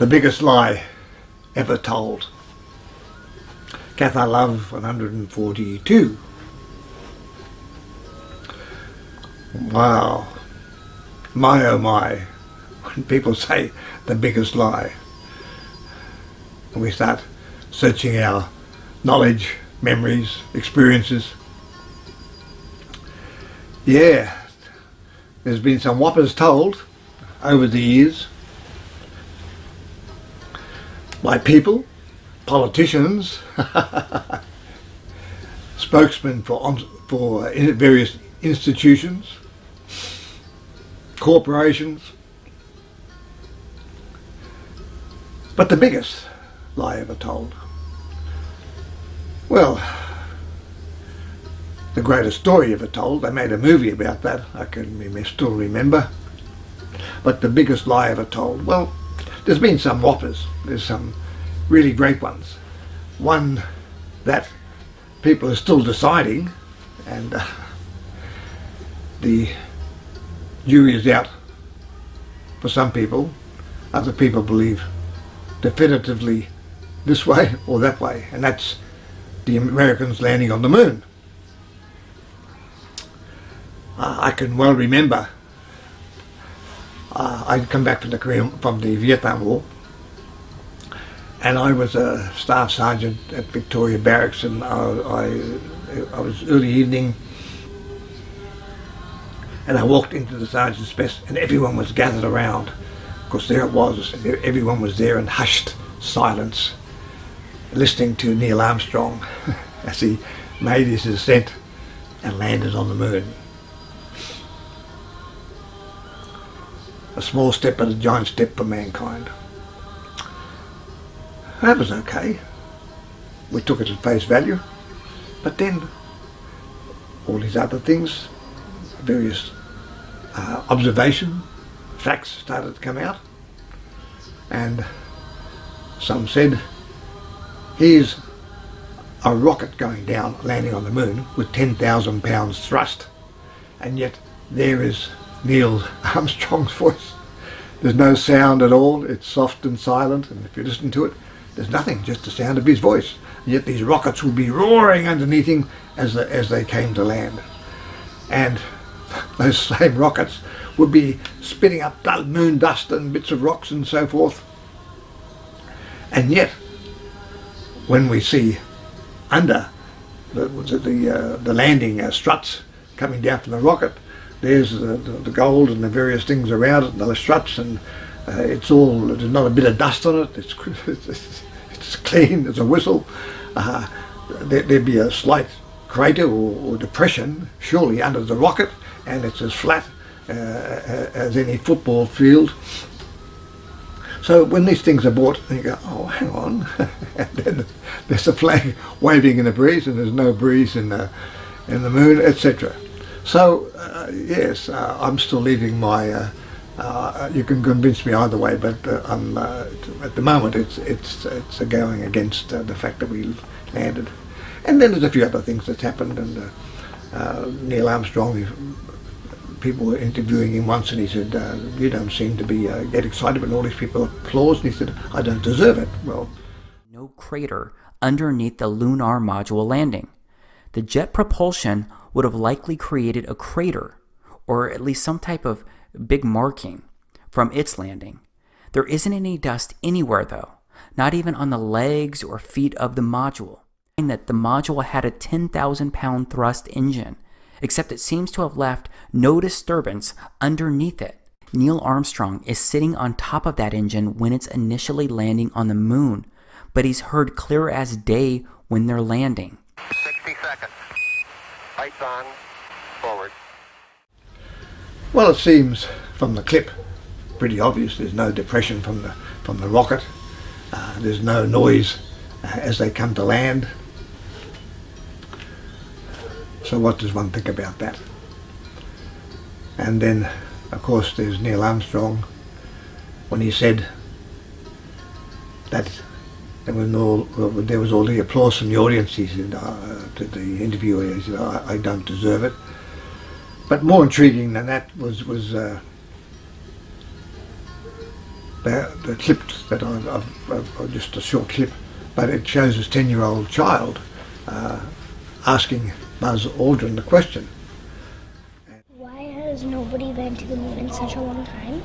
The biggest lie ever told. Cathar Love 142. Wow. My oh my, when people say the biggest lie, and we start searching our knowledge, memories, experiences. Yeah, there's been some whoppers told over the years by people, politicians, spokesmen for various institutions, corporations. But the biggest lie ever told, well, the greatest story ever told. They made a movie about that, I can still remember. But the biggest lie ever told, well, there's been some whoppers. There's some really great ones. One that people are still deciding, and the jury is out for some people. Other people believe definitively this way or that way, and that's the Americans landing on the moon. I can well remember I'd come back from the Vietnam War, and I was a staff sergeant at Victoria Barracks, and I was early evening, and I walked into the sergeant's mess, and everyone was gathered around. Of course, there it was. Everyone was there in hushed silence, listening to Neil Armstrong as he made his ascent and landed on the moon. A small step but a giant step for mankind. That was okay. We took it at face value. But then all these other things, various observation, facts started to come out. And some said, here's a rocket going down, landing on the moon with 10,000 pounds thrust. And yet there is Neil Armstrong's voice. There's no sound at all. It's soft and silent, and if you listen to it, there's nothing, just the sound of his voice. And yet these rockets would be roaring underneath him as they came to land. And those same rockets would be spitting up moon dust and bits of rocks and so forth. And yet, when we see under the landing struts coming down from the rocket, there's the gold and the various things around it, and the struts, and there's not a bit of dust on it. It's clean. There's a whistle. There'd be a slight crater or depression, surely, under the rocket, and it's as flat as any football field. So when these things are bought, you go, oh, hang on, and then there's a flag waving in the breeze, and there's no breeze in the moon, etc. So yes, I'm still leaving my. You can convince me either way, but I'm at the moment it's going against the fact that we landed. And then there's a few other things that's happened, and Neil Armstrong, people were interviewing him once, and he said, "You don't seem to be get excited when all these people applause." And he said, "I don't deserve it." Well, no crater underneath the lunar module landing. The jet propulsion would have likely created a crater, or at least some type of big marking from its landing. There isn't any dust anywhere though, not even on the legs or feet of the module. And that the module had a 10,000 pound thrust engine, except it seems to have left no disturbance underneath it. Neil Armstrong is sitting on top of that engine when it's initially landing on the moon, but he's heard clear as day when they're landing. 60 seconds. Lights on. Forward. Well, it seems from the clip pretty obvious. There's no depression from the rocket. There's no noise as they come to land. So what does one think about that? And then, of course, there's Neil Armstrong when he said that there was all the applause from the audience. He said to the interviewer, he said, I don't deserve it. But more intriguing than that was the clips that are just a short clip, but it shows this 10-year-old child asking Buzz Aldrin the question. Why has nobody been to the moon in such a long time?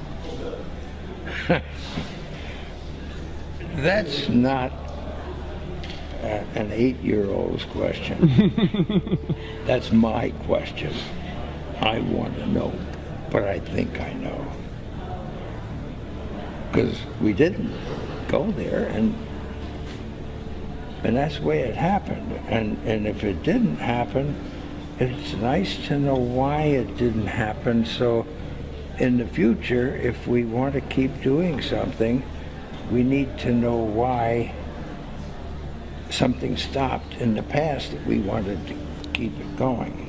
That's not an 8-year-old's question. That's my question. I want to know, but I think I know. Because we didn't go there, and that's the way it happened. And if it didn't happen, it's nice to know why it didn't happen, so in the future, if we want to keep doing something, we need to know why something stopped in the past that we wanted to keep it going.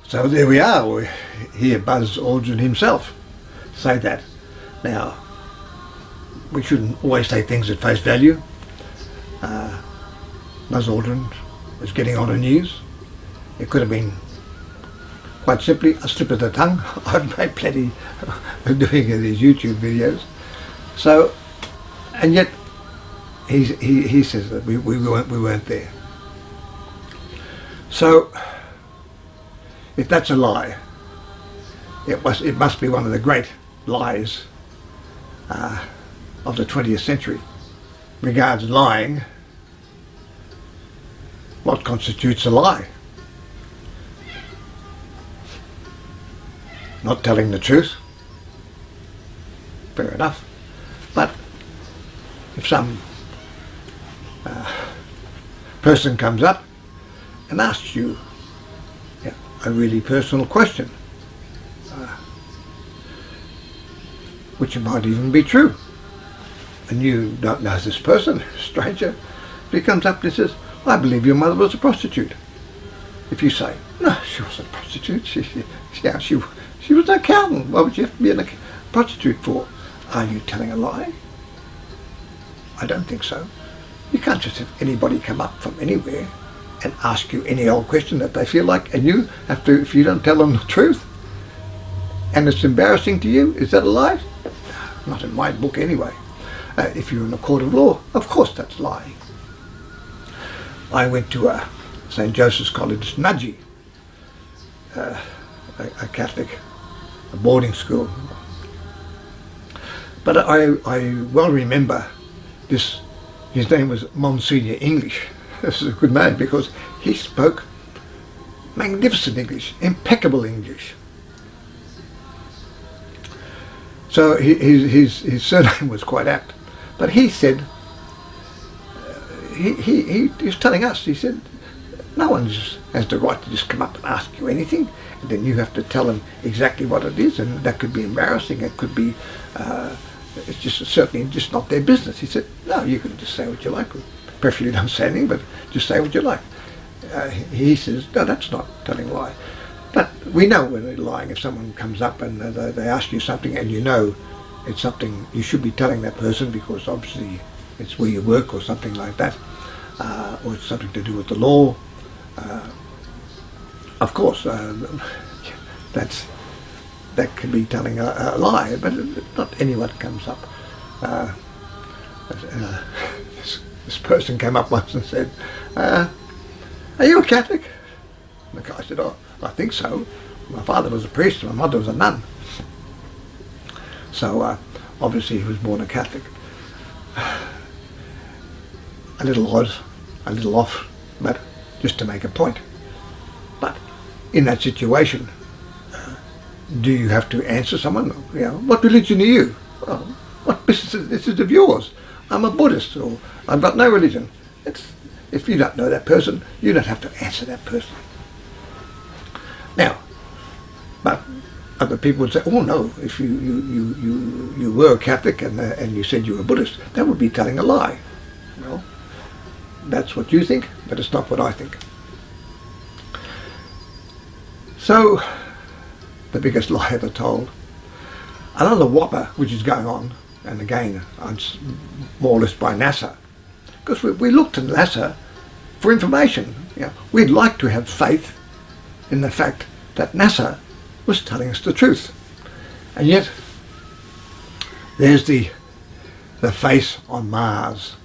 So there we are. We hear Buzz Aldrin himself say that. Now, we shouldn't always take things at face value. Buzz Aldrin was getting on the news. It could have been quite simply a slip of the tongue. I've made plenty of doing these YouTube videos. So, and yet he says that we weren't there. So, if that's a lie, it must be one of the great lies of the 20th century. Regards lying, what constitutes a lie? Not telling the truth. Fair enough. But if some person comes up and asks you a really personal question, which might even be true, and you don't know this person, stranger, but he comes up and says, I believe your mother was a prostitute. If you say, no, she wasn't a prostitute, she was an accountant. What would you have to be a prostitute for? Are you telling a lie? I don't think so. You can't just have anybody come up from anywhere and ask you any old question that they feel like, and you have to, if you don't tell them the truth, and it's embarrassing to you, is that a lie? Not in my book anyway. If you're in a court of law, of course that's lying. I went to St. Joseph's College, Nudgee, a Catholic boarding school. But I well remember this. His name was Monsignor English. This is a good name because he spoke magnificent English, impeccable English. So his surname was quite apt. But he said, he was telling us, he said, no one has the right to just come up and ask you anything, and then you have to tell them exactly what it is, and that could be embarrassing, it could be, it's just certainly just not their business. He said, no, you can just say what you like, preferably don't say anything, but just say what you like. He says, no, that's not telling a lie. But we know when they're lying. If someone comes up and they ask you something and you know it's something you should be telling that person because obviously it's where you work or something like that, or it's something to do with the law, of course, that can be telling a lie, but not anyone comes up. This person came up once and said, are you a Catholic? And the guy said, oh, I think so. My father was a priest and my mother was a nun. So obviously he was born a Catholic. A little odd, a little off, but just to make a point. But in that situation, do you have to answer someone? You know, what religion are you? Well, what business is this of yours? I'm a Buddhist, or I've got no religion. If you don't know that person, you don't have to answer that person. Now, but other people would say, oh no, if you were a Catholic and you said you were a Buddhist, that would be telling a lie. Well, that's what you think, but it's not what I think. So, the biggest lie ever told. Another whopper which is going on, and again, it's more or less by NASA, because we looked to NASA for information. You know, we'd like to have faith in the fact that NASA was telling us the truth. And yet, There's the face on Mars.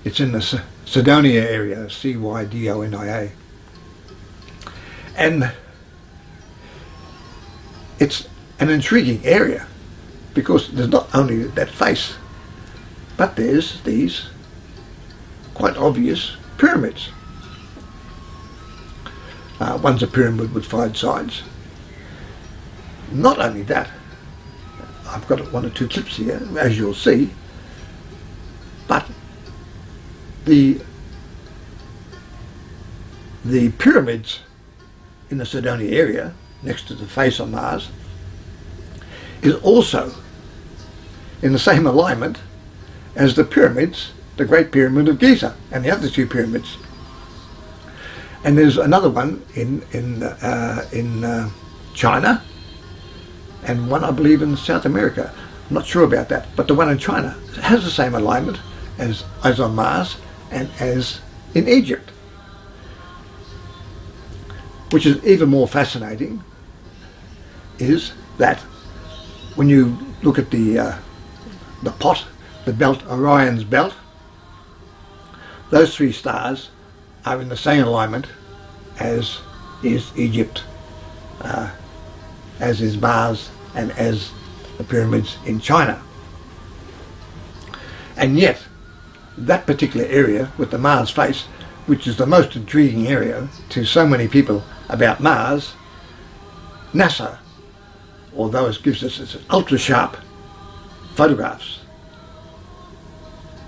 It's in the Cydonia area, Cydonia. And it's an intriguing area because there's not only that face, but there's these quite obvious pyramids. One's a pyramid with 5 sides. Not only that, I've got 1 or 2 clips here, as you'll see, but the pyramids in the Cydonia area, next to the face on Mars, is also in the same alignment as the pyramids, the Great Pyramid of Giza and the other 2 pyramids. And there's another one in China, and one I believe in South America. I'm not sure about that, but the one in China has the same alignment as on Mars and as in Egypt. Which is even more fascinating is that when you look at the pot, the belt, Orion's belt, those 3 stars are in the same alignment as is Egypt, as is Mars, and as the pyramids in China. And yet, that particular area with the Mars face, which is the most intriguing area to so many people about Mars, NASA, although it gives us its ultra-sharp photographs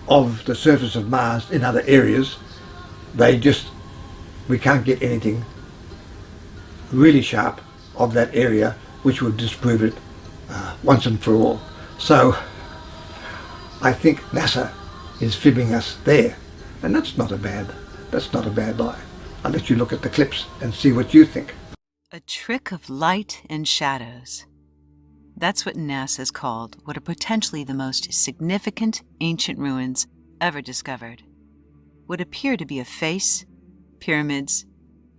of the surface of Mars in other areas, we can't get anything really sharp of that area which would disprove it once and for all. So I think NASA is fibbing us there, and that's not a bad lie. I'll let you look at the clips and see what you think. A trick of light and shadows. That's what NASA's called what are potentially the most significant ancient ruins ever discovered. What appear to be a face, pyramids,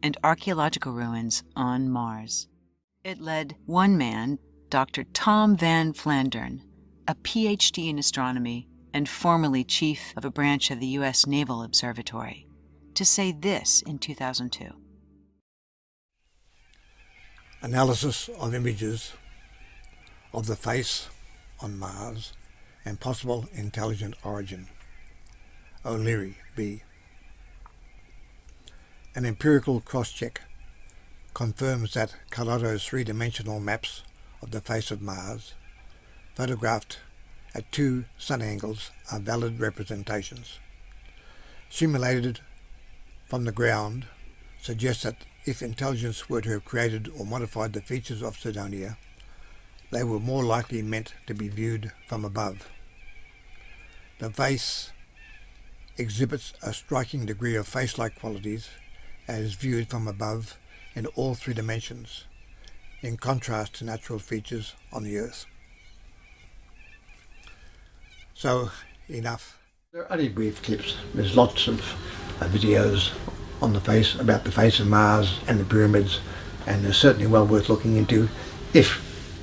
and archaeological ruins on Mars. It led one man, Dr. Tom Van Flandern, a PhD in astronomy and formerly chief of a branch of the U.S. Naval Observatory, to say this in 2002. Analysis of images of the face on Mars and possible intelligent origin. O'Leary, B. An empirical cross-check confirms that Colorado's 3-dimensional maps of the face of Mars, photographed at 2 sun angles, are valid representations. Simulated from the ground suggests that if intelligence were to have created or modified the features of Cydonia, they were more likely meant to be viewed from above. The face exhibits a striking degree of face-like qualities as viewed from above in all 3 dimensions, in contrast to natural features on the Earth. So, enough. There are only brief clips. There's lots of videos on the face, about the face of Mars and the pyramids, and they're certainly well worth looking into if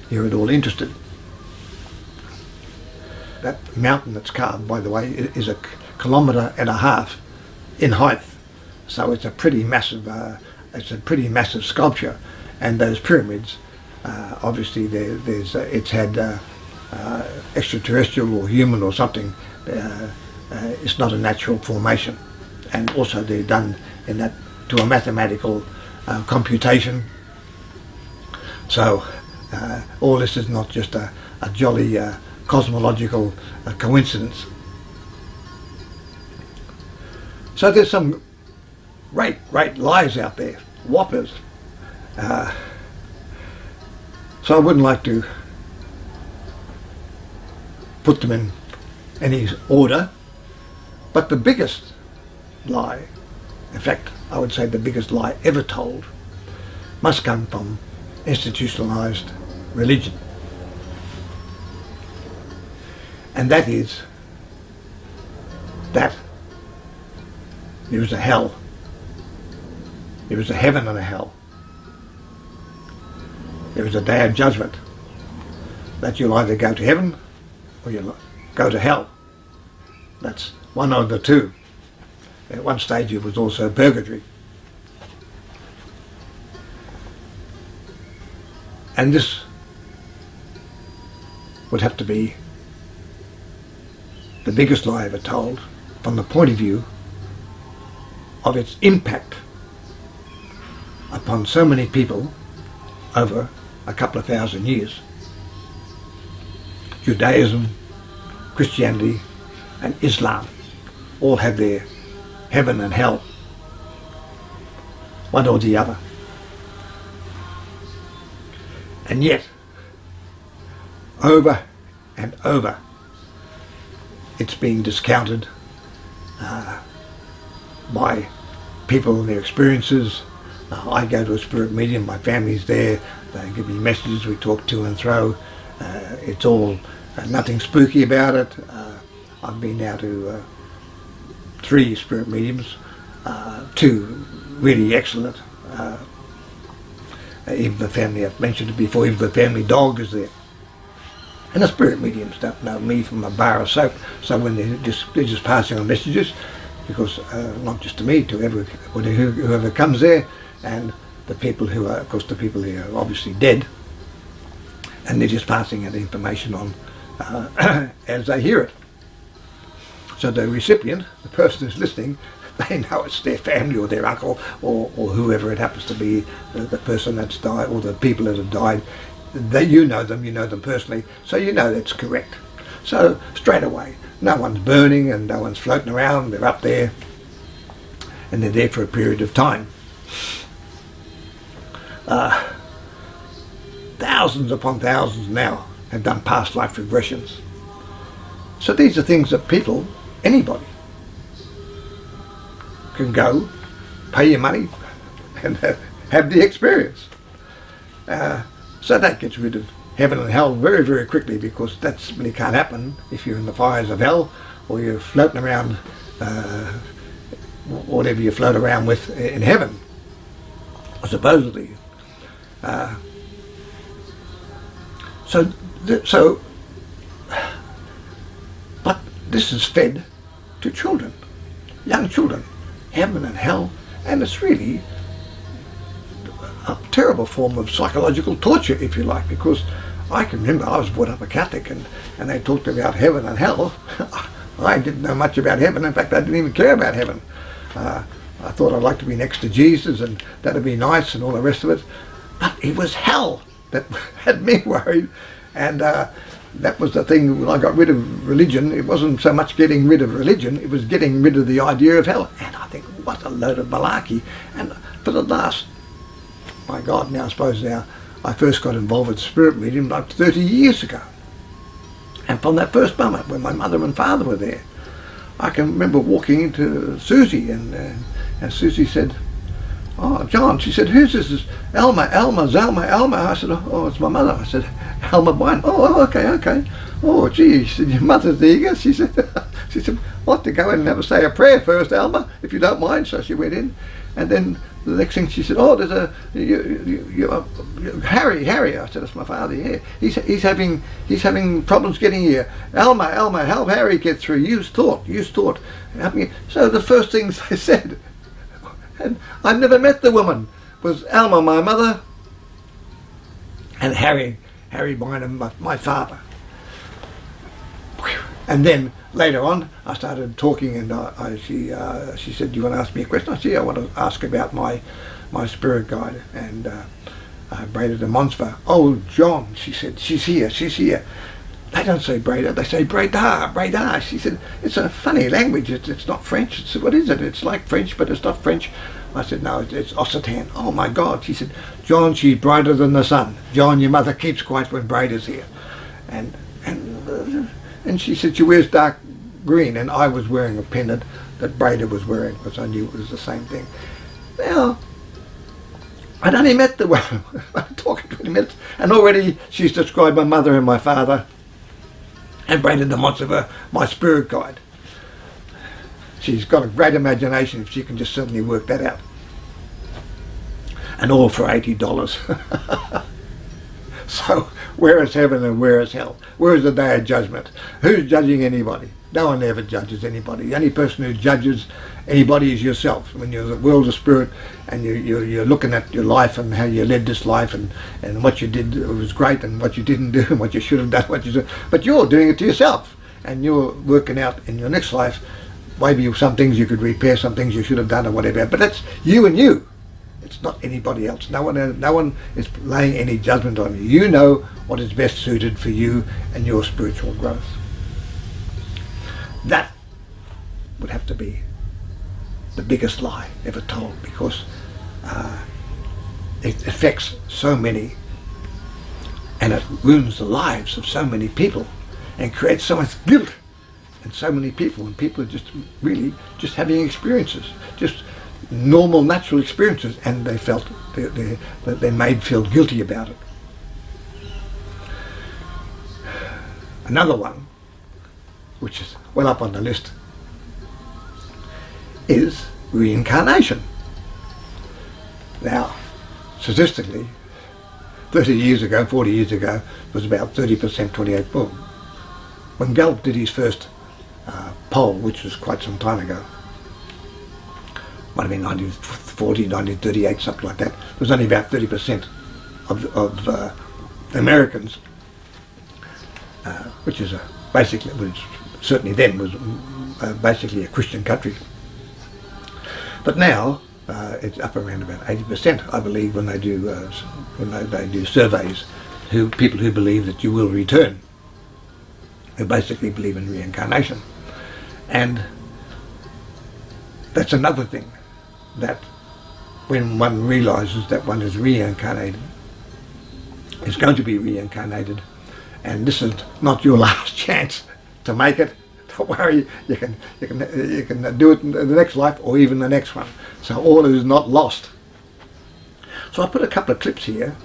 you're at all interested. That mountain that's carved, by the way, is 1.5 kilometres in height, so it's a pretty massive sculpture. And those pyramids, obviously, it's had extraterrestrial or human or something. It's not a natural formation, and also they're done in that to a mathematical computation. So all this is not just a jolly cosmological coincidence. So there's some great lies out there, whoppers. So I wouldn't like to put them in any order, but the biggest lie, in fact I would say the biggest lie ever told, must come from institutionalized religion. And that is that there is a hell. There is a heaven and a hell. There is a day of judgment, that you'll either go to heaven or you go to hell. That's one of the two. At one stage it was also purgatory. And this would have to be the biggest lie ever told from the point of view of its impact upon so many people over a couple of thousand years. Judaism, Christianity and Islam all have their heaven and hell, one or the other. And yet, over and over, it's being discounted by people and their experiences. I go to a spirit medium, my family's there, they give me messages, we talk to and fro. It's all nothing spooky about it. I've been now to 3 spirit mediums, 2 really excellent. Even the family, I've mentioned it before, even the family dog is there. And the spirit mediums don't know me from a bar of soap, so when they're just passing on messages, because not just to me, to whoever comes there, and the people who are, of course, the people who are obviously dead, and they're just passing that information on as they hear it. So the recipient, the person who's listening, they know it's their family or their uncle or whoever it happens to be, the person that's died or the people that have died. You know them personally, so you know that's correct. So straight away, no one's burning and no one's floating around, they're up there and they're there for a period of time. Thousands upon thousands now have done past life regressions. So these are things that people, anybody, can go, pay your money and have the experience. So that gets rid of heaven and hell very, very quickly, because that simply can't happen if you're in the fires of hell or you're floating around, whatever you float around with in heaven, supposedly. But this is fed to children, young children, heaven and hell, and it's really a terrible form of psychological torture, if you like, because I can remember I was brought up a Catholic and they talked about heaven and hell. I didn't know much about heaven. In fact, I didn't even care about heaven. I thought I'd like to be next to Jesus and that'd be nice and all the rest of it. But it was hell that had me worried, and that was the thing. When I got rid of religion, it wasn't so much getting rid of religion, it was getting rid of the idea of hell. And I think, what a load of malarkey. And for the last, my God, now I suppose now, I first got involved with spirit medium like 30 years ago. And from that first moment when my mother and father were there, I can remember walking into Susie and Susie said, "Oh, John," she said, "who's this?" Is Elma, Zelma. I said, "Oh, it's my mother." I said, "Elma Bynum." "Oh, okay. Oh, gee," she said, "your mother's eager." She said, "What, to go in and have a say a prayer first, Elma, if you don't mind?" So she went in, and then the next thing she said, "Oh, there's Harry." I said, "That's my father. Yeah, he's having problems getting here. Elma, help Harry get through. Use thought. Help me." So the first things they said, and I never met the woman, was Alma, my mother, and Harry Bynum, my father. And then later on, I started talking, and she said, "Do you want to ask me a question?" I said, "Yeah, I want to ask about my spirit guide." And Breda de Monsfer. "Oh, John," she said, she's here. They don't say Breda, they say Breda. She said, "It's a funny language, it's not French." I said, "What is it?" "It's like French, but it's not French." I said, "No, it's Occitan." "Oh my God." She said, "John, she's brighter than the sun. John, your mother keeps quiet when Breda's here." And she said she wears dark green, and I was wearing a pendant that Breda was wearing, because I knew it was the same thing. Now, I'd only met the woman, I'm talking 20 minutes, and already she's described my mother and my father, and Breda de Monsfer, my spirit guide. She's got a great imagination if she can just suddenly work that out. And all for $80. So where is heaven and where is hell? Where is the day of judgment? Who's judging anybody? No one ever judges anybody. The only person who judges anybody is yourself. When you're the world of spirit and you're looking at your life and how you led this life and what you did was great and what you didn't do and what you should have done, but you're doing it to yourself and you're working out in your next life maybe some things you could repair, some things you should have done or whatever, but that's you and you. It's not anybody else. No one is laying any judgment on you. You know what is best suited for you and your spiritual growth. That would have to be the biggest lie ever told, because it affects so many and it ruins the lives of so many people and creates so much guilt in so many people, and people are just really just having experiences, just normal natural experiences, and they felt they're made feel guilty about it. Another one, which is well up on the list, is reincarnation. Now, statistically, 30 years ago, 40 years ago, it was about 30%, 28 boom. When Gallup did his first poll, which was quite some time ago, might have been 1940, 1938, something like that, there was only about 30% of Americans, which is basically, which certainly then was basically a Christian country. But now it's up around about 80%, I believe, when they do surveys, people who believe that you will return, who basically believe in reincarnation. And that's another thing, that when one realizes that one is reincarnated, is going to be reincarnated, and this is not your last chance to make it, don't worry, you can do it in the next life or even the next one. So all is not lost. So I put a couple of clips here,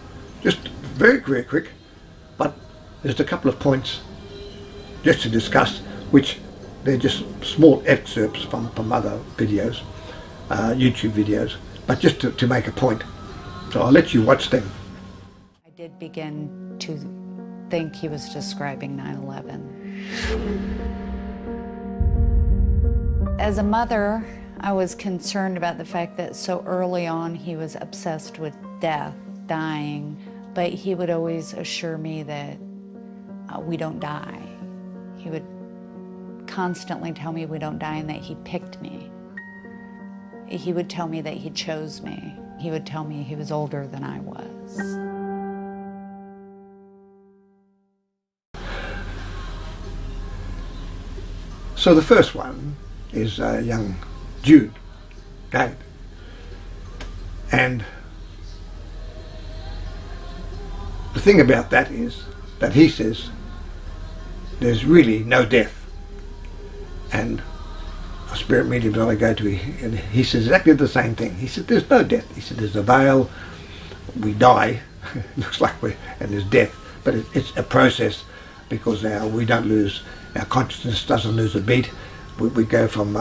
just very, very quick, but there's a couple of points just to discuss, which they're just small excerpts from other videos, YouTube videos, but just to make a point. So I'll let you watch them. I did begin to think he was describing 9/11. As a mother, I was concerned about the fact that so early on he was obsessed with death, dying, but he would always assure me that we don't die. He would constantly tell me we don't die and that he picked me. He would tell me that he chose me. He would tell me he was older than I was. So the first one is young Jude, David. And the thing about that is that he says there's really no death. And a spirit medium that I go to, he says exactly the same thing. He said there's no death. He said there's a veil, we die, looks like and there's death, but it's a process, because we don't lose, our consciousness doesn't lose a beat. We go from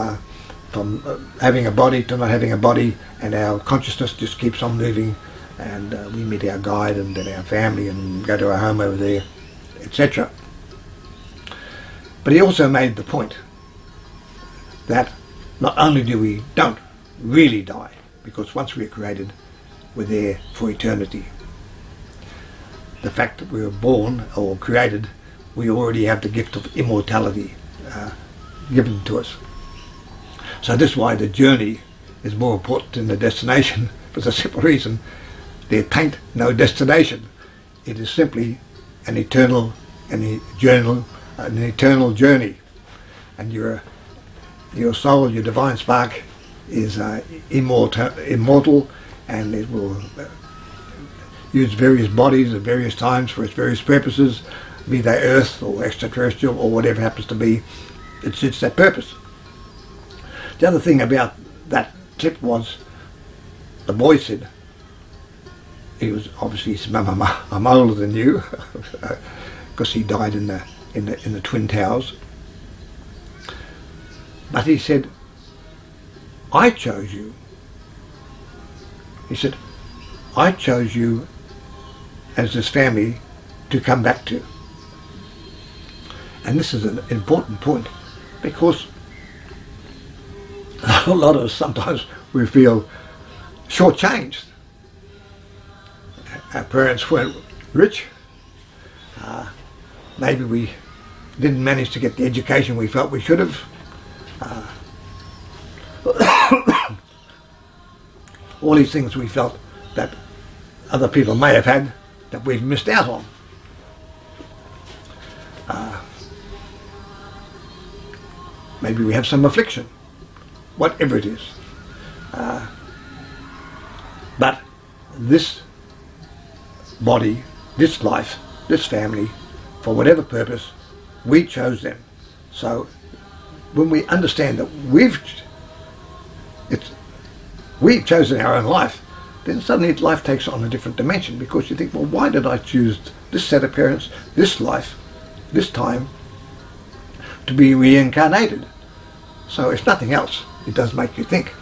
having a body to not having a body, and our consciousness just keeps on moving, and we meet our guide and then our family and go to our home over there, etc. But he also made the point that not only don't really die, because once we're created, we're there for eternity. The fact that we were born or created, we already have the gift of immortality given to us. So this is why the journey is more important than the destination, for the simple reason there ain't no destination. It is simply an eternal journey, and your soul, your divine spark, is immortal, and it will use various bodies at various times for its various purposes, be they earth or extraterrestrial or whatever happens to be. It suits that purpose. The other thing about that clip was the boy said, he was obviously, he said, "Mum, I'm older than you," because he died in the Twin Towers. But he said, "I chose you." He said, "I chose you as this family to come back to. And this is an important point, because a lot of us sometimes we feel shortchanged. Our parents weren't rich. Maybe we didn't manage to get the education we felt we should have. All these things we felt that other people may have had that we've missed out on. Maybe we have some affliction, whatever it is. But this body, this life, this family, for whatever purpose, we chose them. So when we understand that we've chosen our own life, then suddenly life takes on a different dimension, because you think, well, why did I choose this set of parents, this life, this time, to be reincarnated? So if nothing else, it does make you think.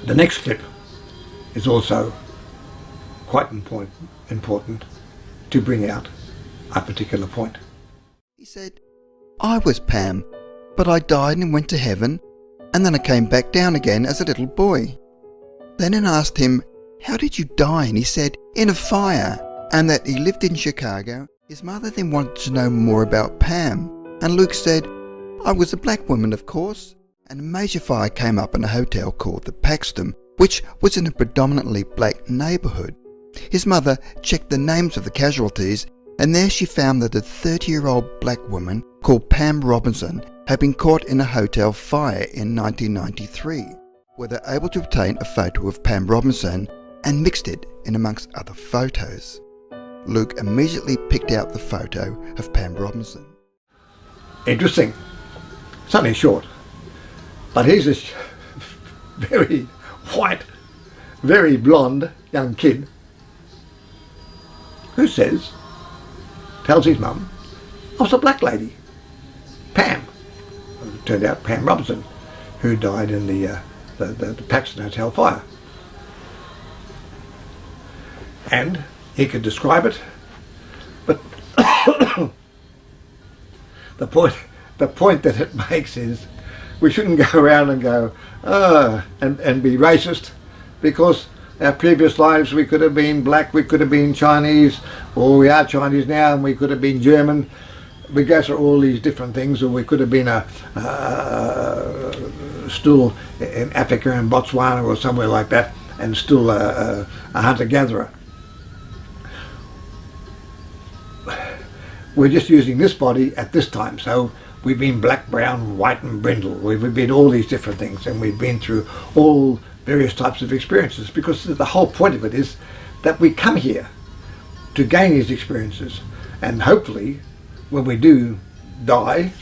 The next clip is also quite important to bring out a particular point. He said, "I was Pam, but I died and went to heaven, and then I came back down again as a little boy." Then I asked him, "How did you die?" And he said, "In a fire," and that he lived in Chicago. His mother then wanted to know more about Pam, and Luke said, "I was a black woman, of course." And a major fire came up in a hotel called the Paxton, which was in a predominantly black neighbourhood. His mother checked the names of the casualties, and there she found that a 30-year-old black woman called Pam Robinson had been caught in a hotel fire in 1993, where they were able to obtain a photo of Pam Robinson and mixed it in amongst other photos. Luke immediately picked out the photo of Pam Robinson. Interesting. It's only short. But here's this very white, very blonde young kid who tells his mum, "I was a black lady, Pam." It turned out Pam Robinson, who died in the Paxton Hotel fire. And he could describe it, but the point that it makes is, we shouldn't go around and go, and be racist, because our previous lives we could have been black, we could have been Chinese, or we are Chinese now, and we could have been German. We go through all these different things, or we could have been still in Africa and Botswana or somewhere like that, and still a hunter-gatherer. We're just using this body at this time, so we've been black, brown, white and brindle. We've been all these different things, and we've been through all various types of experiences, because the whole point of it is that we come here to gain these experiences, and hopefully when we do die,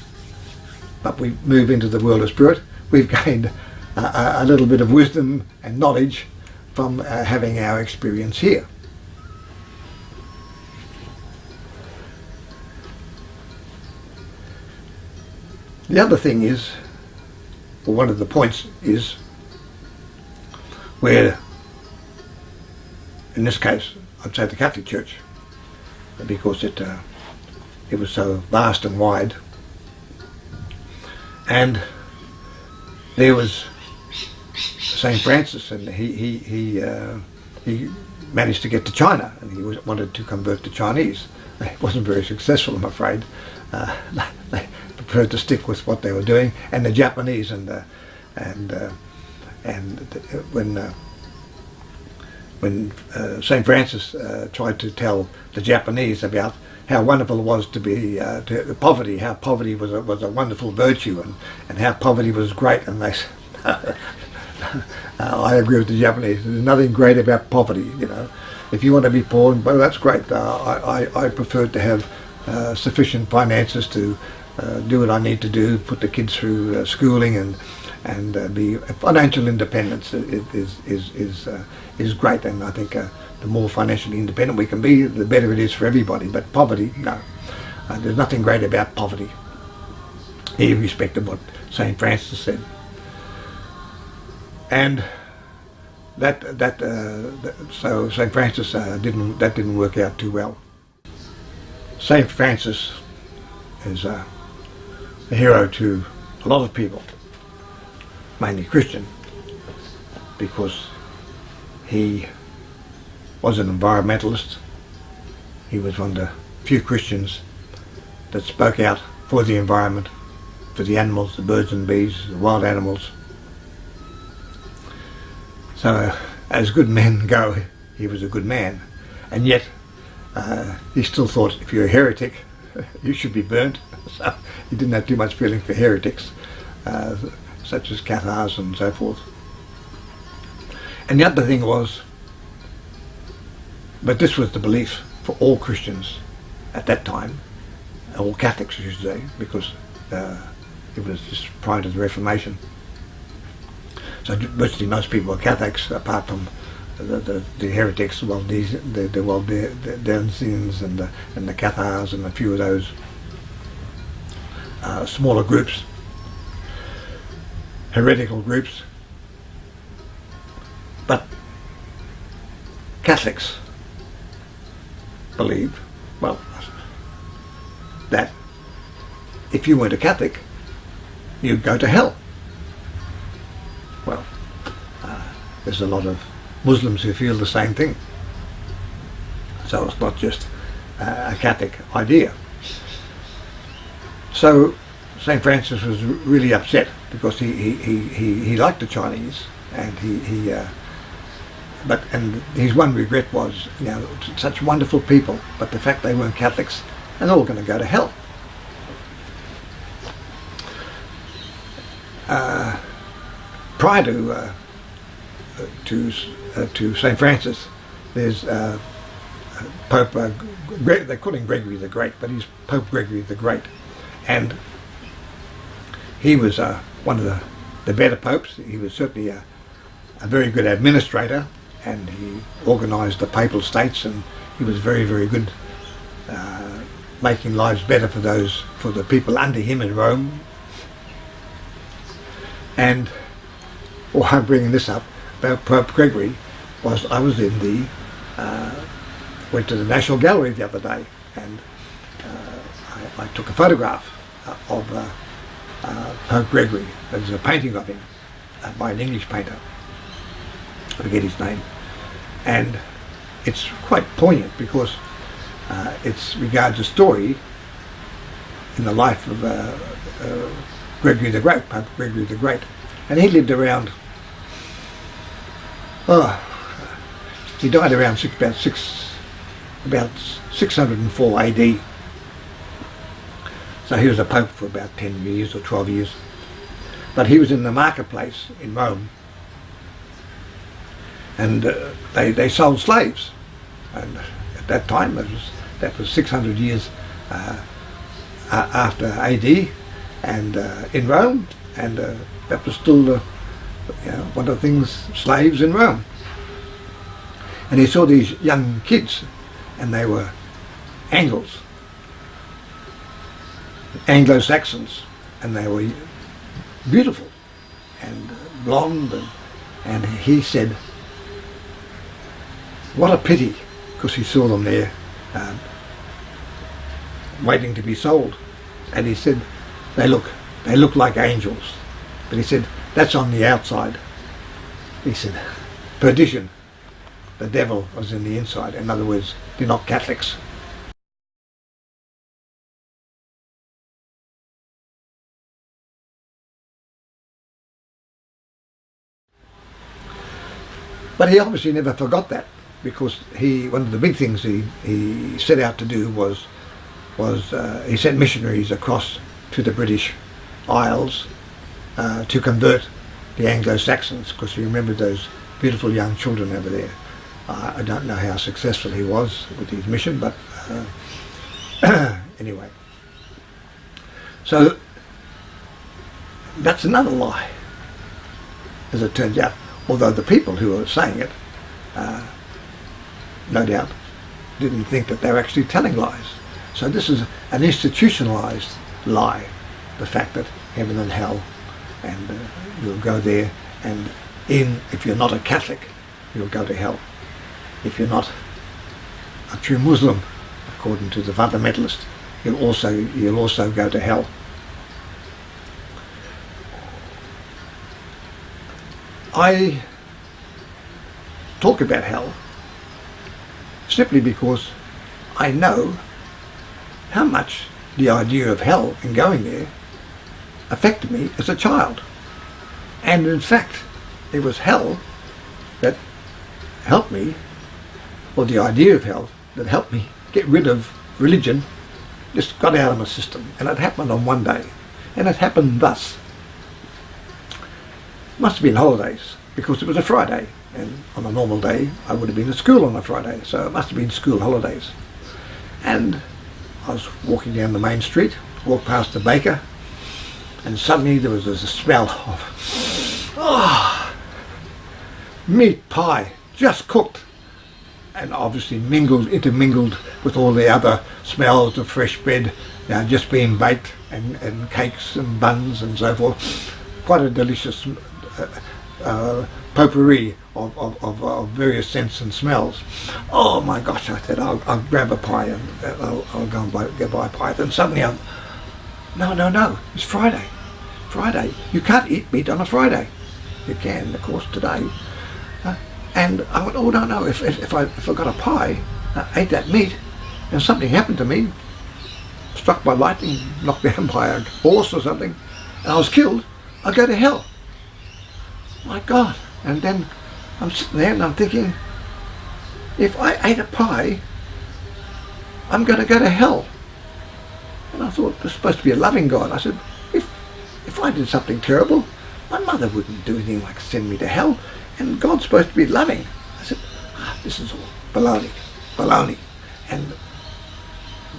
but we move into the world of spirit, we've gained a little bit of wisdom and knowledge from having our experience here. The other thing is, or one of the points is, where, in this case, I'd say the Catholic Church, because it was so vast and wide, and there was St. Francis, and he managed to get to China, and he wanted to convert to Chinese. It wasn't very successful, I'm afraid. They preferred to stick with what they were doing, and the Japanese, when St. Francis tried to tell the Japanese about how wonderful it was to be to poverty, how poverty was a wonderful virtue, and how poverty was great, and they said, I agree with the Japanese. There's nothing great about poverty. You know, if you want to be poor, well, that's great. I prefer to have sufficient finances to do what I need to do, put the kids through schooling, and be financial independence is great. And I think the more financially independent we can be, the better it is for everybody. But poverty, no, there's nothing great about poverty, irrespective of what St. Francis said. And so St. Francis didn't work out too well. St. Francis is a hero to a lot of people, mainly Christian, because he was an environmentalist. He was one of the few Christians that spoke out for the environment, for the animals, the birds and bees, the wild animals. So, as good men go, he was a good man. And yet, he still thought if you're a heretic, you should be burnt. So, he didn't have too much feeling for heretics, such as Cathars and so forth. And the other thing was, but this was the belief for all Christians at that time, all Catholics I should say, because it was just prior to the Reformation. So virtually most people are Catholics, apart from the heretics, the Waldensians and the Cathars and a few of those smaller groups, heretical groups. But Catholics believe, well, that if you weren't a Catholic, you'd go to hell. Well, there's a lot of Muslims who feel the same thing. So it's not just a Catholic idea. So St. Francis was really upset because he liked the Chinese, and and his one regret was, such wonderful people, but the fact they weren't Catholics, and they're all going to go to hell. Prior to St. Francis, there's Pope, they call him Gregory the Great, but he's Pope Gregory the Great, and he was one of the better popes. He was certainly a very good administrator, and he organised the papal states, and he was very, very good making lives better for the people under him in Rome. And why I'm bringing this up about Pope Gregory was I was went to the National Gallery the other day, and I took a photograph of Pope Gregory. There's a painting of him by an English painter. I forget his name. And it's quite poignant because it regards a story in the life of Gregory the Great, Pope Gregory the Great. And he lived around, he died around about 604 AD. So he was a pope for about 10 years or 12 years. But he was in the marketplace in Rome, and they sold slaves. And at that time, that was 600 years after AD, and in Rome, and that was still one of the things, slaves in Rome. And he saw these young kids, and they were Anglo-Saxons, and they were beautiful and blonde, and he said, what a pity, because he saw them there waiting to be sold. And he said, they look like angels, but he said, that's on the outside. He said, perdition, the devil was in the inside. In other words, they're not Catholics. But he obviously never forgot that, because one of the big things he set out to do was he sent missionaries across to the British Isles to convert the Anglo-Saxons, because you remember those beautiful young children over there. I don't know how successful he was with his mission, but anyway. So that's another lie, as it turns out. Although the people who were saying it, no doubt, didn't think that they were actually telling lies. So this is an institutionalized lie, the fact that heaven and hell, and you'll go there, and Even if you're not a Catholic, you'll go to hell. If you're not a true Muslim, according to the fundamentalist, you'll also go to hell. I talk about hell simply because I know how much the idea of hell and going there affected me as a child. And in fact, it was hell that helped me, or the idea of hell that helped me get rid of religion, just got out of my system. And it happened on one day. And it happened thus. Must have been holidays, because it was a Friday, and on a normal day I would have been at school on a Friday, so it must have been school holidays. And I was walking down the main street, walked past the baker, and suddenly there was this smell of meat pie, just cooked, and obviously intermingled with all the other smells of fresh bread, just being baked, and cakes and buns and so forth. Quite a delicious potpourri of various scents and smells. Oh my gosh, I said, I'll grab a pie and I'll go and buy a pie. And suddenly no, it's Friday. Friday. You can't eat meat on a Friday. You can, of course, today. And I went, oh no, if I got a pie, ate that meat, and something happened to me, struck by lightning, knocked down by a horse or something, and I was killed, I'd go to hell. My God. And then I'm sitting there and I'm thinking, if I ate a pie, I'm going to go to hell. And I thought, there's supposed to be a loving God. I said, if I did something terrible, my mother wouldn't do anything like send me to hell, and God's supposed to be loving. I said, this is all baloney. And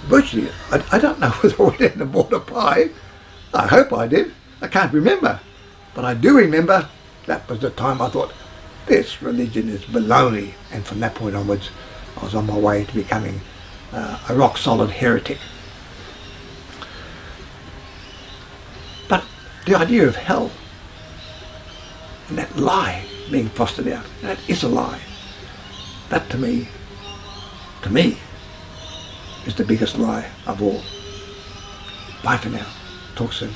virtually, I don't know whether I went in and bought a pie. I hope I did. I can't remember. But I do remember that was the time I thought, this religion is baloney. And from that point onwards, I was on my way to becoming a rock-solid heretic. But the idea of hell, and that lie being fostered out, that is a lie. That to me, is the biggest lie of all. Bye for now. Talk soon.